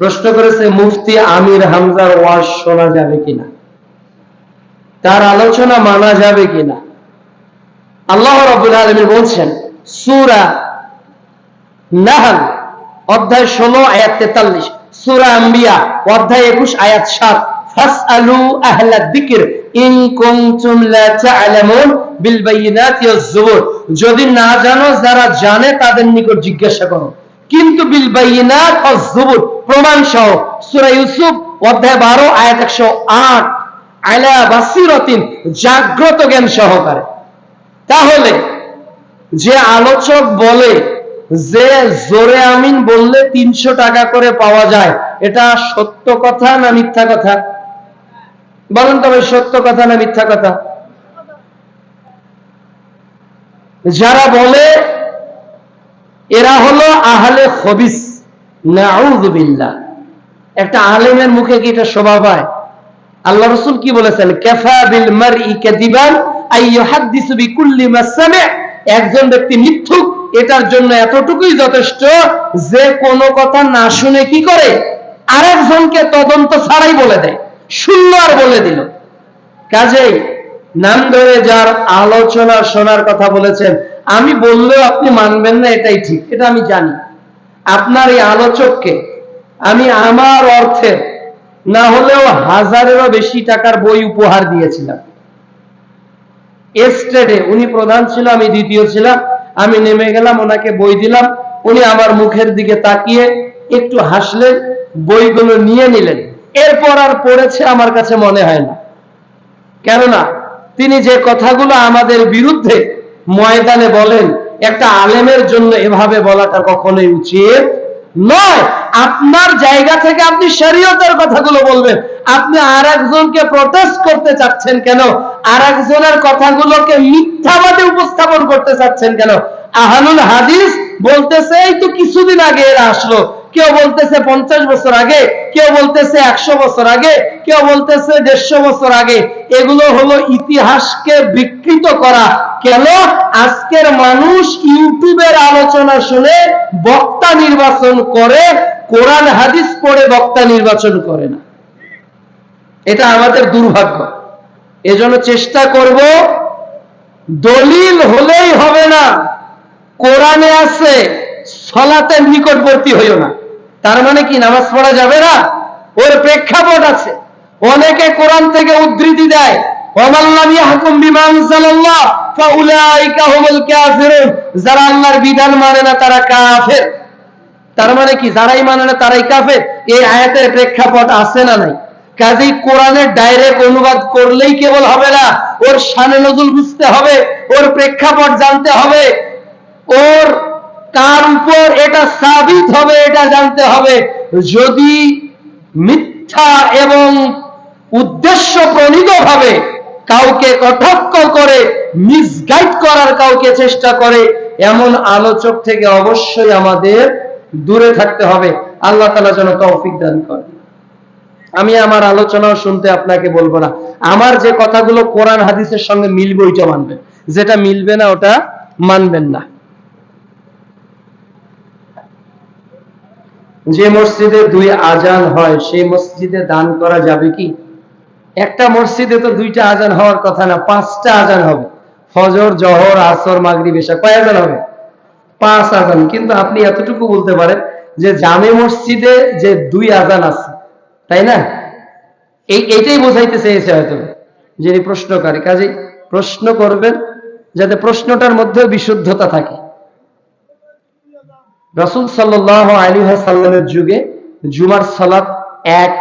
প্রশ্ন করেছে মুফতি আমির হামজার ওয়াজ শোনা যাবে কিনা, তার আলোচনা মানা যাবে কিনা। আল্লাহ রাব্বুল আলামিন বলছেন সূরা নাহল অধ্যায় 16 আয়াত 43, সূরা আম্বিয়া অধ্যায় 21 আয়াত 7, ফাসআলু আহলা যিকর ইন কুনতুম লা তা'লামুন বিল বাইয়িনাতি ওয়াজ জুবুর, যদি না জানো যারা জানে তাদের নিকট জিজ্ঞাসা করো, কিন্তু বিল বাইয়িনাত ওয়াজ জুবুর প্রমাণ সহ। সূরা ইউসুফ অধ্যায় 12 আয়াত 108, আলা বাসিরাতিন জাগ্রত জ্ঞান সহকারে। তাহলে যে আলোচক বলে যে জোরে আমিন বললে 300 টাকা করে পাওয়া যায়, এটা সত্য কথা না মিথ্যা কথা? বলেন তবে সত্য কথা না মিথ্যা কথা? যারা বলে এরা হলো আহলে খবিস, নাউযু বিল্লাহ। একটা আলেমের মুখে কি এটা শোভা পায়? আল্লাহ রাসূল কি বলেছেন, কাফা বিল মারই কাযিবান আই ইউহাদ্দিসু বিকুল্লি মা সামি'a, একজন ব্যক্তি মিথ্যুক এটার জন্য এতটুকুই যথেষ্ট যে কোনো কথা না শুনে কি করে আরেকজনকে তদন্ত ছাড়াই বলে দেয়, শূন্য আর বলে দিল। কাজেই নাম ধরে যার আলোচনা শোনার কথা বলেছেন, আমি বললেও আপনি মানবেন না, এটাই ঠিক, এটা আমি জানি। আপনার এই আলোচককে আমি আমার অর্থে না হলেও 1000-এরও বেশি টাকার বই উপহার দিয়েছিলাম। এস্টেডে উনি প্রধান ছিল, আমি দ্বিতীয় ছিলাম। আমি নেমে গেলাম, ওনাকে বই দিলাম, উনি আমার মুখের দিকে তাকিয়ে একটু হাসলেন, বইগুলো নিয়ে নিলেন। এরপর আর পড়েছে আমার কাছে মনে হয় না, কেননা তিনি যে কথাগুলো আমাদের বিরুদ্ধে ময়দানে বলেন, একটা আলেমের জন্য এভাবে বলাটা কখনোই উচিত নয়। আপনার জায়গা থেকে আপনি শরীয়তের কথাগুলো বলবেন, আপনি আরেকজনকে প্রটেস্ট করতে চাচ্ছেন কেন? আরেকজনের কথাগুলোকে মিথ্যাবাদী উপস্থাপন করতে চাচ্ছেন কেন? আহলুল হাদিস বলতেছে এই তো কিছুদিন আগে এরা আসলো, কেউ বলতেছে 50 বছর আগে, কেউ বলতেছে 100 বছর আগে, কেউ বলতেছে 150 বছর আগে। এগুলো হলো ইতিহাসকে বিকৃত করা। কেন? আজকের মানুষ ইউটিউবের আলোচনা শুনে বক্তা নির্বাচন করে, কোরআন হাদিস পড়ে বক্তা নির্বাচন করে না। এটা আমাদের দুর্ভাগ্য। এজন্য চেষ্টা করব, দলিল হলেই হবে না, কোরআনে আছে সালাতের নিকটবর্তী হইও না, তার মানে কি নামাজ পড়া যাবে না? ওর প্রেক্ষাপট আছে। অনেকে কোরআন থেকে উদ্ধৃতি দেয়, ওয়ামান লাম ইয়াহকুম বিমা আনজালাল্লাহ ফাউলাইকা হুমুল কাফিরুন, যারা আল্লাহর বিধান মানে না তারা কাফের। তার মানে কি যারাই মানে না তারাই কাফের? এই আয়াতের প্রেক্ষাপট আছে না নাই? কাজেই কোরআনের ডাইরেক্ট অনুবাদ করলেই কেবল হবে না, ওর শানে নজুল বুঝতে হবে, ওর প্রেক্ষাপট জানতে হবে, ওর কার উপর এটা সাবিত হবে এটা জানতে হবে। যদি মিথ্যা এবং উদ্দেশ্য প্রণীত ভাবে কাউকে কটাক্ষ করে মিসগাইড করার কাউকে চেষ্টা করে, এমন আলোচক থেকে অবশ্যই আমাদের দূরে থাকতে হবে। আল্লাহ তাআলা যেন তৌফিক দান করেন। আমি আমার আলোচনাও শুনতে আপনাকে বলবো না, আমার যে কথাগুলো কোরআন হাদিসের সঙ্গে মিলবে ওইটা মানবেন, যেটা মিলবে না ওটা মানবেন না। যে মসজিদে 2 আজান হয় সেই মসজিদে দান করা যাবে কি? একটা মসজিদে তো 2টা আজান হওয়ার কথা না, 5টা আজান হবে। ফজর, জোহর, আসর, মাগরিব, এশা কয় আজান হবে? 5 আজান। কিন্তু আপনি এতটুকু বলতে পারেন যে জামে মসজিদে যে 2 আজান আছে, তাই না? এইটাই বোঝাইতে চেয়েছে হয়তো যিনি প্রশ্নকারী। কাজে প্রশ্ন করবেন যাতে প্রশ্নটার মধ্যে বিশুদ্ধতা থাকে। রাসূল সাল্লাল্লাহু আলাইহি ওয়াসাল্লামের যুগে জুমার সালাত 1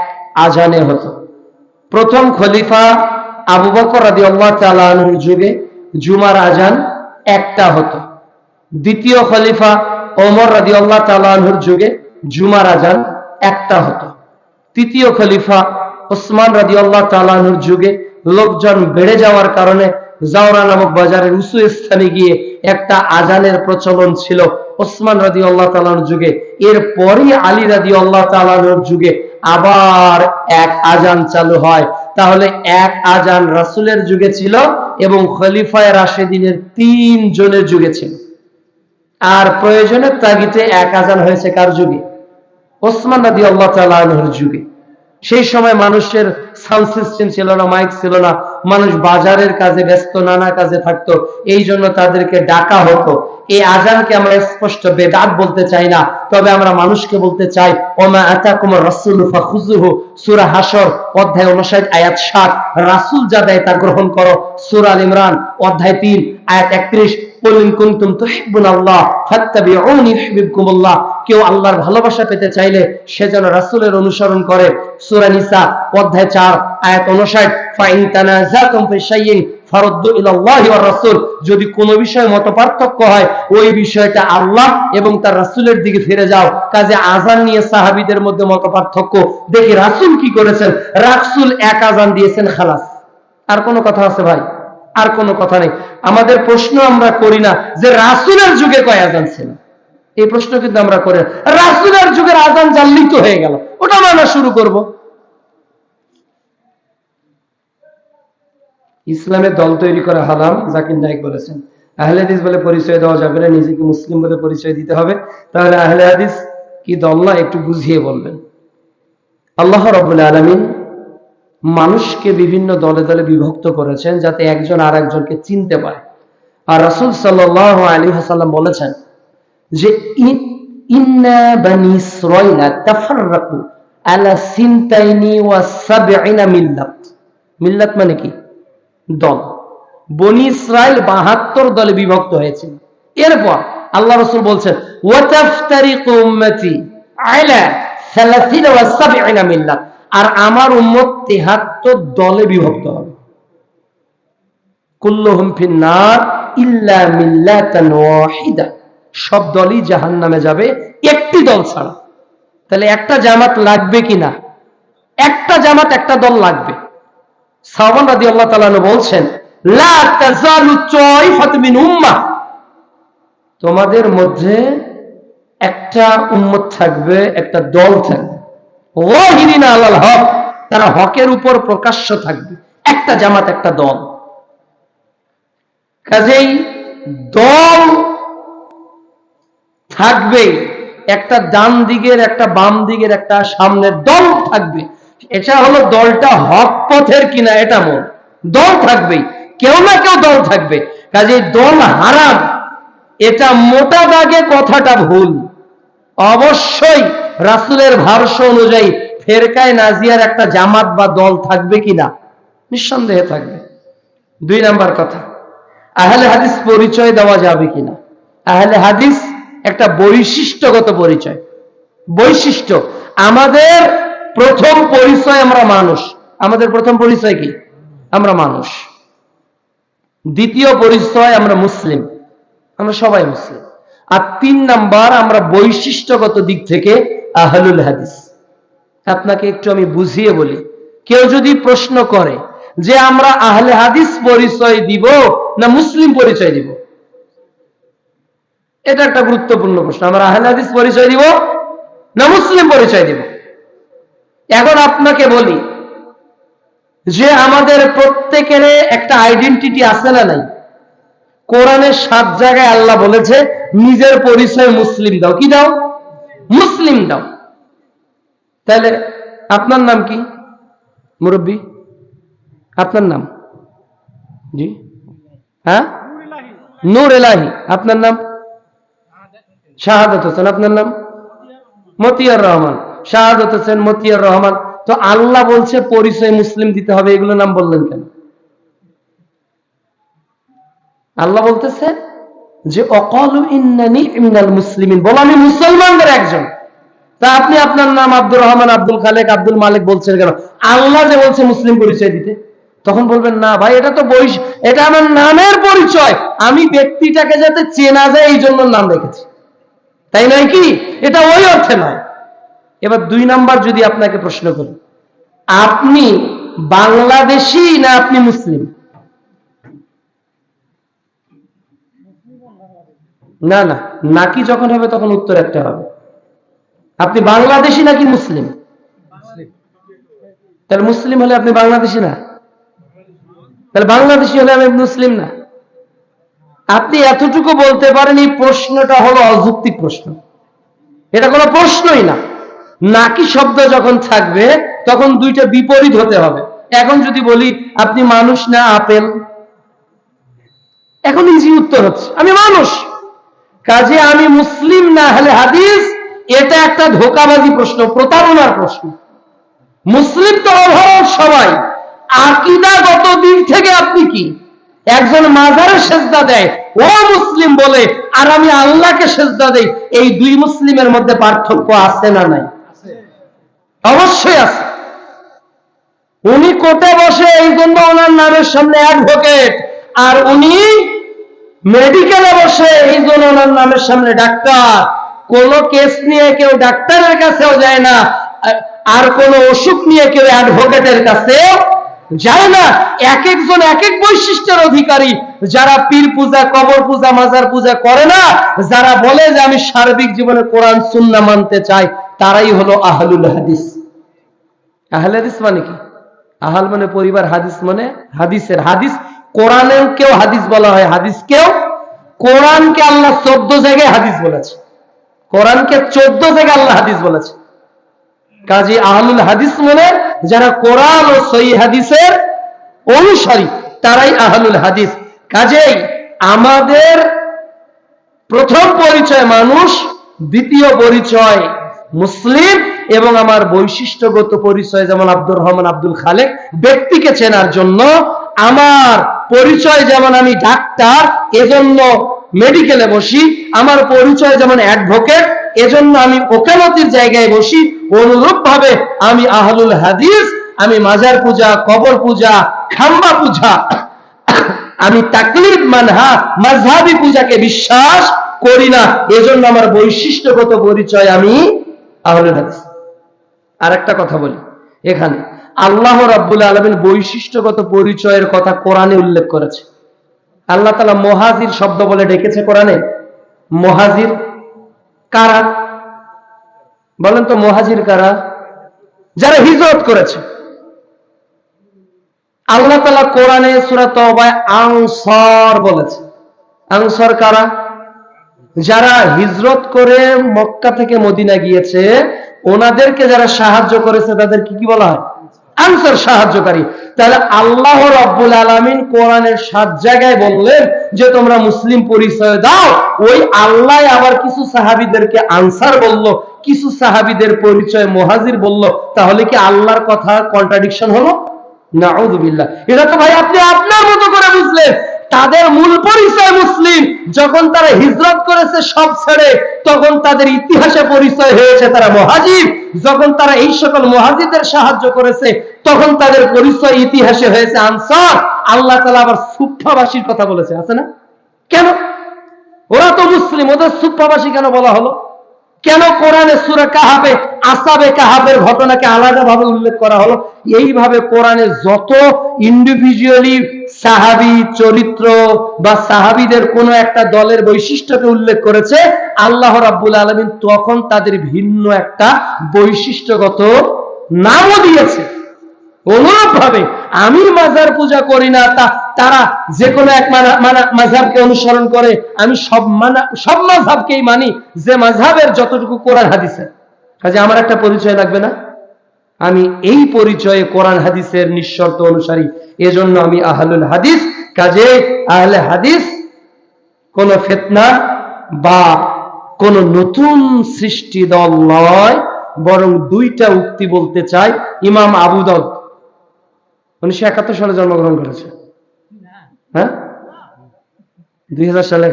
আজানে হতো। প্রথম খলিফা আবু বকর রাদিয়াল্লাহু তাআলা আনহুর যুগে জুমার আজান 1টা হতো। দ্বিতীয় খলিফা ওমর রাদিয়াল্লাহু তাআলা আনহুর যুগে জুমার আজান 1টা হতো। তৃতীয় খলিফা ওসমান রাদিয়াল্লাহু তাআলা আনহুর যুগে লোকজন বেড়ে যাওয়ার কারণে জাওরা নামক বাজারের উঁচু স্থানে গিয়ে একটা আজানের প্রচলন ছিল ওসমান রাদিয়াল্লাহু তাআলা আনহুর যুগে। এরপরই আলী রাদিয়াল্লাহু তাআলা আনহুর যুগে আবার 1 আজান চালু হয়। তাহলে 1 আজান রাসূলের যুগে ছিল এবং খলিফায়ে রাশিদিনের 3 জনের যুগে ছিল। আর প্রয়োজনের তাগিদে 1 আজান হয়েছে কার যুগে? ওসমান রাদিয়াল্লাহু তাআলা আনহুর যুগে, সেই সময় মানুষের সাউন্ড সিস্টেম ছিল না, মাইক ছিল না, মানুষ বাজারের কাজে ব্যস্ত, নানা কাজে থাকতো, এই জন্য তাদেরকে ডাকা হতো। এই আজানকে আমরা স্পষ্ট বেদাত বলতে চাই না, তবে আমরা মানুষকে বলতে চাই ওমা আতাকুমুর রাসূলু ফাখুযুহু, সূরা হাসর অধ্যায় 59 আয়াত 7, রাসূল যা দেয় তা গ্রহণ করো। সূরা আল ইমরান অধ্যায় 3 আয়াত 31, কুল ইন কুনতুম তুহিব্বুনাল্লাহ ফাত্তাবিউনি ইউহিব্বুকুমুল্লাহ, কেউ আল্লাহর ভালোবাসা পেতে চাইলে সে যেন রাসূলের অনুসরণ করে। সূরা নিসা অধ্যায় 4 আয়াত 59, ফাইন তানাযাতুম ফি শাইইন ফারুদ্দু ইলাল্লাহি ওয়ার রাসূল, যদি কোনো বিষয়ে মতপার্থক্য হয় ওই বিষয়টা আল্লাহ এবং তার রাসূলের দিকে ফিরে যাও। কাজে আযান নিয়ে সাহাবীদের মধ্যে মতপার্থক্য, দেখি রাসূল কি করেছেন, রাসূল এক আযান দিয়েছেন, খালাস। আর কোনো কথা আছে ভাই? আর কোনো কথা নেই। আমাদের প্রশ্ন আমরা করি না যে রাসূলের যুগে কয় আযান ছিল, এই প্রশ্ন কিন্তু আমরা করি না। রাসূলের যুগের আযান জানলেই তো হয়ে গেল, ওটা মানা শুরু করব। ইসলামের দল তৈরি করা হারাম, জাকির নায়েক বলেছেন। আহলে হাদিস বলে পরিচয় দেওয়া যাবে না, নিজেকে মুসলিম বলে পরিচয় দিতে হবে। তাহলে আহলে হাদিস কি দল না, একটু বুঝিয়ে বলবেন। আল্লাহ রাব্বুল আলামিন মানুষকে বিভিন্ন দলে দলে বিভক্ত করেছেন যাতে একজন আর একজনকে চিনতে পারে। আর রাসূল সাল্লাল্লাহু আলাইহি ওয়াসাল্লাম বলেছেন যে ইন্না বানি ইসরাঈলা তাফাররাকু আলা সিনতাইনি ওয়া সাবঈনা মিল্লাত। মিল্লাত মানে কি? দল। বনি ইসরাইল 72 দলে বিভক্ত হয়েছিল। এরপর আল্লাহ রাসূল বলছেন ওয়া তাফতারিকু উম্মতি আলা 30 ওয়া 70 মিল্লাত, আর আমার উম্মত 73 দলে বিভক্ত হবে। কুল্লুহুম ফিন্নার ইল্লা মিল্লাতান ওয়াহিদা, সব দলই জাহান্নামে যাবে একটি দল ছাড়া। তাহলে একটা জামাত লাগবে কিনা? একটা জামাত, একটা দল লাগবে। সাহাবা রাদিয়াল্লাহু তাআলা বলছেন লা তাযালু তাইফাতু মিন উম্মাহ, তোমাদের মধ্যে একটা উম্মত থাকবে, একটা দল থাকবে, ওয়াহিদিনা আলাল হক, তারা হকের উপর প্রকাশ্য থাকবে। একটা জামাত, একটা দল। কাজেই দল থাকবে, একটা ডান দিকের, একটা বাম দিকের, একটা সামনের দল থাকবে। এটা হলো দলটা হক পথের কিনা এটা মন, দল থাকবেই, কেউ না কেউ দল থাকবে। কাজেই দল হারাম, এটা মোটা দাগে কথাটা ভুল। অবশ্যই রাসূলের ভাষ্য অনুযায়ী ফেরকায়ে নাজিয়ার একটা জামাত বা দল থাকবে কিনা? নিঃসন্দেহে থাকবে। 2 নাম্বার কথা, আহলে হাদিস পরিচয় দেওয়া যাবে কিনা? আহলে হাদিস একটা বৈশিষ্ট্যগত পরিচয়, বৈশিষ্ট্য। আমাদের প্রথম পরিচয় আমরা মানুষ। আমাদের প্রথম পরিচয় কি? আমরা মানুষ। দ্বিতীয় পরিচয় আমরা মুসলিম, আমরা সবাই মুসলিম। আর 3 নাম্বার আমরা বৈশিষ্ট্যগত দিক থেকে আহলুল হাদিস। আপনাকে একটু আমি বুঝিয়ে বলি। কেউ যদি প্রশ্ন করে যে আমরা আহলে হাদিস পরিচয় দিব না মুসলিম পরিচয় দিব, এটা একটা গুরুত্বপূর্ণ প্রশ্ন। আমরা আহলে হাদিস পরিচয় দিব না মুসলিম পরিচয় দিব? এখন আপনাকে বলি যে আমাদের প্রত্যেকের একটা আইডেন্টিটি আছে না নাই? কোরআনের 7 জায়গায় আল্লাহ বলেছে নিজের পরিচয় মুসলিম দাও। কি দাও? মুসলিম দাও। তাহলে আপনার নাম কি মুরব্বী? আপনার নাম? জি, হ্যাঁ, নূর এলাহি। আপনার নাম? শাহাদাত হোসেন। আপনার নাম? মতিয়ার রহমান। শাহাদাত হোসেন, মতিয়ার রহমান। তো আল্লাহ বলছে পরিচয় মুসলিম দিতে হবে, এগুলো নাম বললেন কেন? আল্লাহ বলতেছে যে অকালু ইন্নানি মিনাল মুসলিমিন, বল আমি মুসলমানদের একজন। তা আপনি আপনার নাম আব্দুর রহমান, আব্দুল খালেক, আব্দুল মালিক বলছেন কেন? আল্লাহ যে বলছে মুসলিম পরিচয় দিতে। তখন বলবেন না ভাই, এটা তো এটা আমার নামের পরিচয়, আমি ব্যক্তিটাকে যাতে চেনা যায় এই জন্য নাম রেখেছি, তাই নয় কি? এটা ওই অর্থে নয়। এবার 2 নাম্বার যদি আপনাকে প্রশ্ন করি, আপনি বাংলাদেশী না আপনি মুসলিম? না না, নাকি যখন হবে তখন উত্তর একটা হবে। আপনি বাংলাদেশী নাকি মুসলিম? তাহলে মুসলিম হলে আপনি বাংলাদেশী না, তাহলে বাংলাদেশী হলে আমি মুসলিম না। আপনি এতটুকু বলতে পারেন এই প্রশ্নটা হলো অযৌক্তিক প্রশ্ন, এটা কোনো প্রশ্নই না। নাকি শব্দ যখন থাকবে তখন দুইটা বিপরীত হতে হবে। এখন যদি বলি আপনি মানুষ না আপেল, এখন ইজি উত্তর হচ্ছে আমি মানুষ, কাজে আমি মুসলিম না আহলে হাদিস, এটা একটা ধোঁকাবাজি প্রশ্ন, প্রতারণার প্রশ্ন। মুসলিম তো ওভারঅল সবাই, আকীদাগত দিক থেকে আপনি কি? একজন মাজারে সেজদা দেয় ও মুসলিম বলে, আর আমি আল্লাহকে সেজদা দেই, এই দুই মুসলিমের মধ্যে পার্থক্য আছে না নাই? অবশ্যই আছে। উনি কোর্টে বসে এই জন্য ওনার নামের সামনে অ্যাডভোকেট, আর উনি মেডিকেলে বসে এই জন্য ওনার নামের সামনে ডাক্তার। কোন কেস নিয়ে কেউ ডাক্তারের কাছেও যায় না, আর কোন অসুখ নিয়ে কেউ অ্যাডভোকেটের কাছেও যায় না। এক একজন এক এক বৈশিষ্ট্যের অধিকারী। যারা পীর পূজা, কবর পূজা, মাজার পূজা করে না, যারা বলে যে আমি সার্বিক জীবনে কোরআন সুন্নাহ মানতে চাই, তারাই হলো আহলুল হাদিস। আহলে হাদিস মানে কি? আহল মানে পরিবার, হাদিস মানে হাদিসের। হাদিস কোরআনেও কেউ হাদিস বলা হয়, হাদিস কেউ। কোরআনকে আল্লাহ 14 জায়গায় হাদিস বলেছে, কোরআনকে 14 জায়গায় আল্লাহ হাদিস বলেছে। কাজী আহলুল হাদিস মানে যারা কোরআন ও সহিহ হাদিসের অনুসারী, তারাই আহলুল হাদিস। কাজেই আমাদের প্রথম পরিচয় মানুষ, দ্বিতীয় পরিচয় মুসলিম, এবং আমার বৈশিষ্ট্যগত পরিচয় যেমন আব্দুর রহমান, আব্দুল খালেক, ব্যক্তিকে চেনার জন্য আমার পরিচয় যেমন আমি ডাক্তার, এজন্য মেডিকেলে বসি, আমার পরিচয় যেমন অ্যাডভোকেট, এজন্য আমি ওকালতির জায়গায় বসি, অনুরূপ ভাবে আমি আহলুল হাদিস, আমি মাজার পূজা, কবর পূজা, খাম্বা পূজা, আমি তাকলিদ মানহা মাযহাবী পূজাকে বিশ্বাস করি না। এজন্য আমার বৈশিষ্ট্যগত পরিচয় আমি আহলুল হাদিস। আরেকটা কথা বলি, এখানে আল্লাহ রাব্বুল আলামিন বৈশিষ্ট্যগত পরিচয়ের কথা কোরআনে উল্লেখ করেছে। আল্লাহ তাআলা মুহাজির শব্দ বলে ডেকেছে কোরআনে। মুহাজির কারা? বলেন তো, মুহাজির কারা? যারা হিজরত করেছে। আল্লাহ তাআলা কোরআনে সূরা তাওবায় আনসার বলেছে। আনসার কারা? যারা হিজরত করে মক্কা থেকে মদিনা গিয়েছে, ওনাদেরকে যারা সাহায্য করেছে তাদের কি বলা হয়? আনসার, সাহায্যকারী। তাহলে আল্লাহ রাব্বুল আলামিন কোরআনের 7 জায়গায় বললেন যে তোমরা মুসলিম পরিচয় দাও। ওই আল্লাহ আবার কিছু সাহাবীদেরকে আনসার বলল, কিছু সাহাবীদের পরিচয় মুহাজির বলল। তাহলে কি আল্লাহর কথা কন্ট্রাডিকশন হলো? নাউযুবিল্লাহ। এটা তো ভাই আপনি আপনার মতো করে বুঝলেন। তাদের মূল পরিচয় মুসলিম। যখন তারা হিজরত করেছে সব ছেড়ে, তখন তাদের ইতিহাসে পরিচয় হয়েছে তারা মুহাজির। যখন তারা এই সকল মুহাজিরদের সাহায্য করেছে, তখন তাদের পরিচয় ইতিহাসে হয়েছে আনসার। আল্লাহ তাআলা আবার সুফাবাসীর কথা বলেছে, আছে না? কেন? ওরা তো মুসলিম, ওদের সুফাবাসী কেন বলা হলো? কেন কোরআনে সূরা কাহাফে আসহাবে কাহাফের ঘটনাকে আলাদাভাবে উল্লেখ করা হলো? এইভাবে কোরআনে যত ইন্ডিভিজুয়ালি সাহাবী চরিত্র বা সাহাবীদের কোন একটা দলের বৈশিষ্ট্যকে উল্লেখ করেছে, আল্লাহ রাব্বুল আলামিন তখন তাদের ভিন্ন একটা বৈশিষ্ট্যগত নামও দিয়েছে। অনুরূপভাবে আমি মাজার পূজা করি না, তারা যে কোনো এক মাযহাবকে অনুসরণ করে, আমি সব মাযহাবকেই মানি, যে মাযহাবের যতটুকু কোরআন হাদিসের। কাজে আমার একটা পরিচয় লাগবে না? আমি এই পরিচয়ে কোরআন হাদিসের নিঃশর্ত অনুসারী, এজন্য আমি আহলুল হাদিস। কাজে আহলে হাদিস কোন ফিতনা বা কোন নতুন সৃষ্টি দল নয়, বরং দুইটা উক্তি বলতে চাই। ইমাম আবু দাউদ 1971 সালে জন্মগ্রহণ করেছে। হ্যাঁ, 2000 সালে,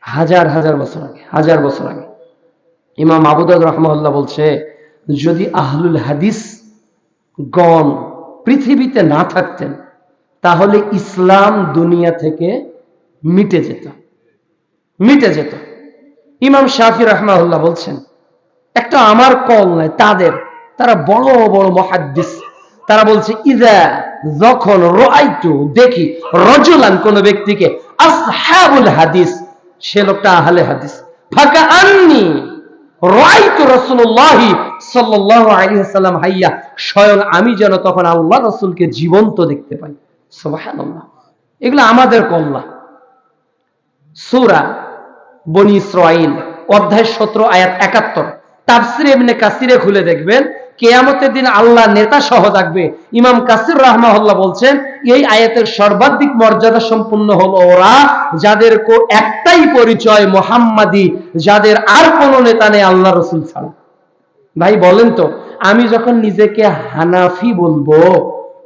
হাজার বছর আগে, হাজার বছর আগে ইমাম আবু দাউদ রাহমাহুল্লাহ বলছে, যদি আহলুল হাদিস গণ পৃথিবীতে না থাকতেন, তাহলে ইসলাম দুনিয়া থেকে মিটে যেত। ইমাম শাফি রাহমাহুল্লাহ বলছেন, একটা আমার কল নয়, তারা বড় বড় মুহাদ্দিস, তারা বলছে ইযা, যখন রাআইতু, দেখি, রাজুলান, কোন ব্যক্তিকে, আসহাবুল হাদিস, সে লোকটা আহলে হাদিস, ফাকা আন্নি রাআইতু রাসূলুল্লাহ সাল্লাল্লাহু আলাইহি ওয়াসাল্লাম হাইয়া, স্বয়ং আমি যেন তখন আল্লাহ রাসূলকে জীবন্ত দেখতে পাই। সুবহানাল্লাহ। এগুলো আমাদের কল্লা। সূরা বনী ইসরাঈল অধ্যায় 17 আয়াত 71, তাফসির ইবনে কাসিরে খুলে দেখবেন, কিয়ামতের দিন আল্লাহ নেতা সহ থাকবে। ইমাম কাসির রাহমাহুল্লাহ বলছেন, এই আয়াতের সর্বাধিক মর্যাদা সম্পন্ন হলো ওরা যাদের একটাই পরিচয় মুহাম্মাদি, যাদের আর কোনো নেতা নেই আল্লাহ রাসূল ছাড়া। ভাই বলেন তো, আমি যখন নিজেকে হানাফি বলবো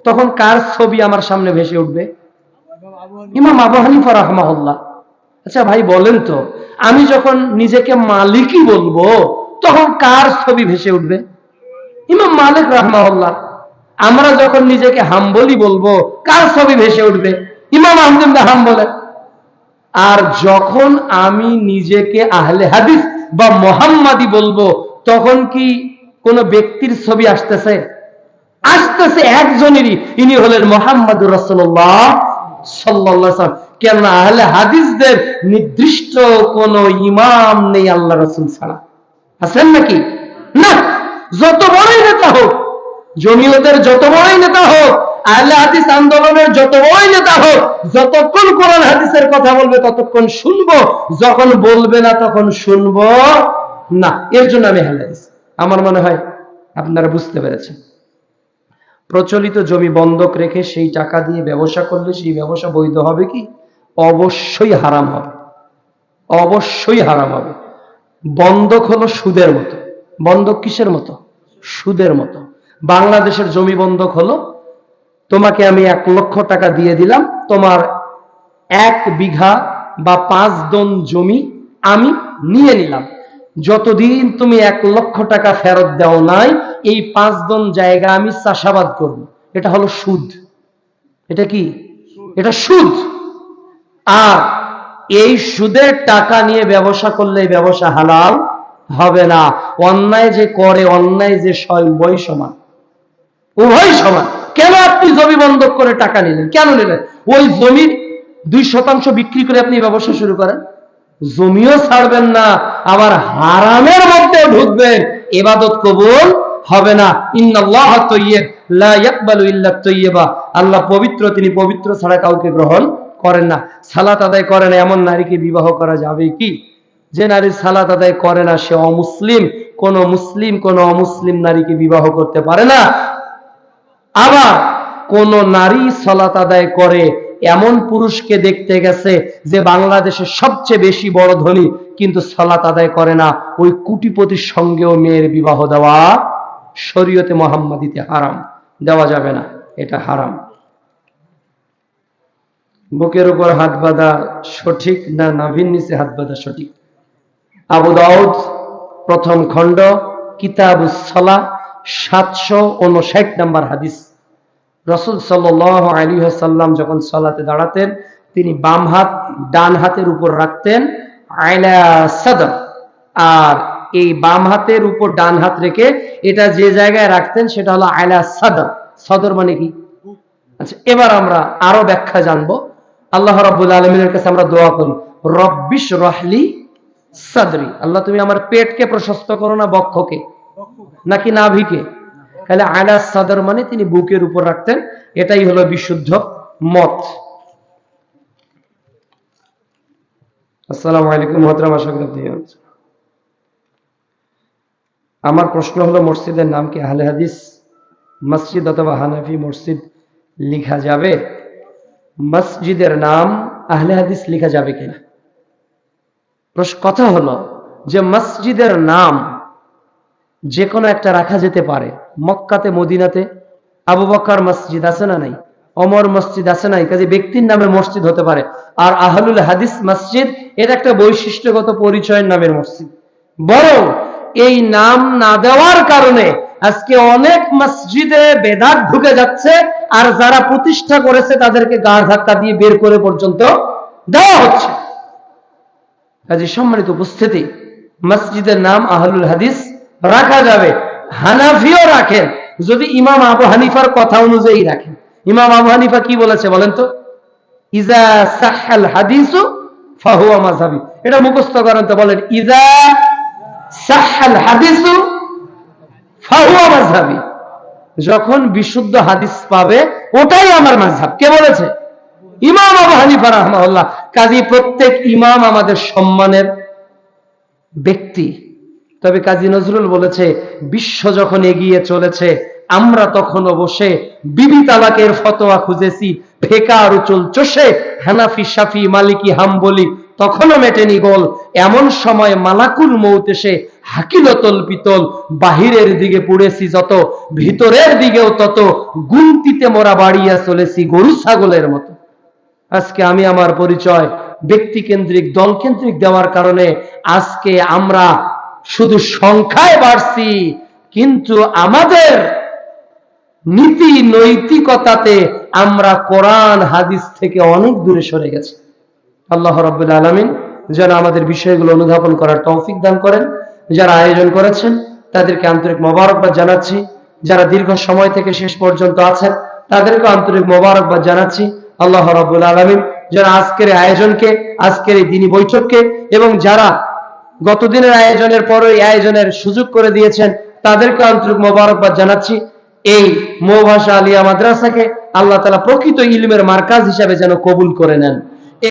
তখন কার ছবি আমার সামনে ভেসে উঠবে? ইমাম আবু হানিফা রাহমাহুল্লাহ। আচ্ছা ভাই বলেন তো, আমি যখন নিজেকে মালিকি বলবো তখন কার ছবি ভেসে উঠবে? ইমাম মালিক রাহমাহুল্লাহ। আমরা যখন নিজেকে হাম্বলি বলবো কার ছবি ভেসে উঠবে? ইমাম আহমদ ইবনে হাম্বল। আর যখন আমি নিজেকে আহলে হাদিস বা মুহাম্মাদি বলবো তখন কি কোন ব্যক্তির ছবি আসতেছে? আসতেছে একজনেরই, ইনি হলেন মুহাম্মদুর রাসূলুল্লাহ সাল্লাল্লাহু আলাইহি ওয়াসাল্লাম। কেন আহলে হাদিসদের নির্দিষ্ট কোন ইমাম নেই আল্লাহ রাসূল ছাড়া। আছেন নাকি? না। যত বড়ই নেতা হোক, জমিয়তের যত বড়ই নেতা হোক, আহলে হাদিস আন্দোলনের যত বড়ই নেতা হোক, যতক্ষণ কোরআন হাদিসের কথা বলবে ততক্ষণ শুনবো, যখন বলবে না তখন শুনবো না। এর জন্য আমি আহলে হাদিস। আমার মনে হয় আপনারা বুঝতে পেরেছেন। প্রচলিত জমি বন্ধক রেখে সেই টাকা দিয়ে ব্যবসা করলে সেই ব্যবসা বৈধ হবে কি? অবশ্যই হারাম হবে, অবশ্যই হারাম হবে। বন্ধক হলো সুদের মতো। বন্ধক কিসের মতো? সুদের মতো। বাংলাদেশের জমি বন্ধক হলো, তোমাকে আমি 1 লক্ষ টাকা দিয়ে দিলাম, তোমার 1 বিঘা বা 5 দন জমি আমি নিয়ে নিলাম। যতদিন তুমি 1 লক্ষ টাকা ফেরত দাও নাই, এই 5 দন জায়গা আমি চাষাবাদ করব। এটা হলো সুদ। এটা কি? এটা সুদ। আর এই সুদের টাকা নিয়ে ব্যবসা করলে ব্যবসা হালাল হবে না। অন্যায় যে করে, অন্যায় যে সয়, উভয় সমান, উভয় সমান। কেন আপনি জমি বন্ধক করে টাকা নিলেন? কেন নিলেন? ওই জমির 2% বিক্রি করে আপনি ব্যবসা শুরু করেন, জমিও ছাড়বেন না, আবার হারামের মধ্যে ঢুকবেন, ইবাদত কবুল হবে না। ইন্নাল্লাহা তাইয়্যিব লা ইয়াকবালু ইল্লা তাইয়্যিবা। আল্লাহ পবিত্র, তিনি পবিত্র ছাড়া কাউকে গ্রহণ করেন না। সালাত আদায় করে না এমন নারীকে বিবাহ করা যাবে কি? যে নারী সালাত আদায় করে না সে অমুসলিম। কোন মুসলিম কোন অমুসলিম নারীকে বিবাহ করতে পারে না। আবার কোন নারী সালাত আদায় করে এমন পুরুষকে দেখতে গেছে যে বাংলাদেশের সবচেয়ে বেশি বড় ধনী, কিন্তু সালাত আদায় করে না, ওই কোটিপতির সঙ্গেও মেয়ের বিবাহ দেওয়া শরীয়তে মুহাম্মাদিতে হারাম। দেওয়া যাবে না, এটা হারাম। বুকের উপর হাত বাঁধা সঠিক না নাভির নিচে হাত বাঁধা সঠিক? আবু দাউদ প্রথম খণ্ড কিতাবুস সালাহ 759 নম্বর হাদিস। রাসূল সাল্লাল্লাহু আলাইহি ওয়াসাল্লাম যখন সালাতে দাঁড়াতেন তিনি বাম হাত ডান হাতের উপর রাখতেন আলা সাদর, আর এই বাম হাতের উপর ডান হাত রেখে এটা যে জায়গায় রাখতেন সেটা হলো আলা সাদর। সদর মানে কি? আচ্ছা, এবার আমরা আরো ব্যাখ্যা জানবো। আল্লাহ রাব্বুল আলামিনের কাছে আমরা দোয়া করি, রব্বিশ রাহলি সাদরি, আল্লাহ তুমি আমার পেটকে প্রশস্ত করো না বক্ষকে নাকি নাভিকে? তাহলে আলা সাদর মানে তিনি বুকের উপর রাখতেন, এটাই হলো বিশুদ্ধ মত। আসসালামু আলাইকুম মুহতারাম আশরাফুদ্দিন। আমার প্রশ্ন হলো, মসজিদের নাম কি আহলে হাদিস মসজিদ অথবা হানাফি মসজিদ লেখা যাবে? মসজিদের নাম আহলে হাদিস লেখা যাবে কিনা? কথা হলো যে মসজিদের নাম যে কোনো একটা রাখা যেতে পারে। মক্কাতে মদিনাতে আবু বকর মসজিদ আছে না নাই? ওমর মসজিদ আছে নাই? কাজে ব্যক্তির নামে মসজিদ হতে পারে। আর আহলুল হাদিস মসজিদ এটা একটা বৈশিষ্ট্যগত পরিচয়ের নামের মসজিদ। বরং এই নাম না দেওয়ার কারণে আজকে অনেক মসজিদে বেদাত ঢুকে যাচ্ছে, আর যারা প্রতিষ্ঠা করেছে তাদেরকে গাড় ধাক্কা দিয়ে বের করে পর্যন্ত দেওয়া হচ্ছে। কাজে সম্মানিত উপস্থিতি, মসজিদের নাম আহলুল হাদিস রাখা যাবে। হানাফিও রাখেন যদি ইমাম আবু হানিফার কথা অনুযায়ী রাখেন। ইমাম আবু হানিফা কি বলেছে বলেন তো? ইজা সাহাল হাদিসু ফাহুয়া মাযহাবি। এটা মুখস্থ করেন তো, বলেন ইজা সাহাল হাদিসু ফাহুয়া মাযহাবি। যখন বিশুদ্ধ হাদিস পাবে ওটাই আমার মাযহাব। কে বলেছে? ইমাম আবু হানিফা রাহমাহুল্লাহ। কাজী প্রত্যেক ইমাম আমাদের সম্মানের ব্যক্তি, তবে কাজী নজরুল বলেছে, বিশ্ব যখন এগিয়ে চলেছে আমরা তখনও বসে বিবি তালাকের ফতোয়া খুঁজেছি, ফেকা আর উচুল চষে হানাফি শাফি মালিকি হাম্বলি, তখনও মেটেনি গোল। এমন সময় মালাকুল মউত এসে হাকিলতল পিতল, বাহিরের দিকে পুড়েছি যত, ভিতরের দিকেও তত, গুনতিতে মোরা বাড়িয়া চলেছি গরু ছাগলের মতো। আজকে আমি আমার পরিচয় ব্যক্তিকেন্দ্রিক দলকেন্দ্রিক দেওয়ার কারণে আজকে আমরা শুধু সংখ্যায় বাড়ছি, কিন্তু আমাদের নীতি নৈতিকতাতে আমরা কোরআন হাদিস থেকে অনেক দূরে সরে গেছি। আল্লাহ রাব্বুল আলামিন যেন আমাদের বিষয়গুলো অনুধাবন করার তৌফিক দান করেন। যারা আয়োজন করেছেন তাদেরকে আন্তরিক মোবারকবাদ জানাচ্ছি, যারা দীর্ঘ সময় থেকে শেষ পর্যন্ত আছেন তাদেরকে আন্তরিক মোবারকবাদ জানাচ্ছি। আল্লাহ রাব্বুল আলামিন যারা আজকের আয়োজনকে, আজকের এই দিনী বৈঠককে এবং যারা গতদিনের আয়োজনের পর এই আয়োজনের সুযোগ করে দিয়েছেন তাদেরকে আন্তরিক মোবারকবাদ জানাচ্ছি। এই মৌভাষা আলিয়া মাদ্রাসাকে আল্লাহ তাআলা প্রকৃত ইলমের মার্কাজ হিসাবে যেন কবুল করে নেন।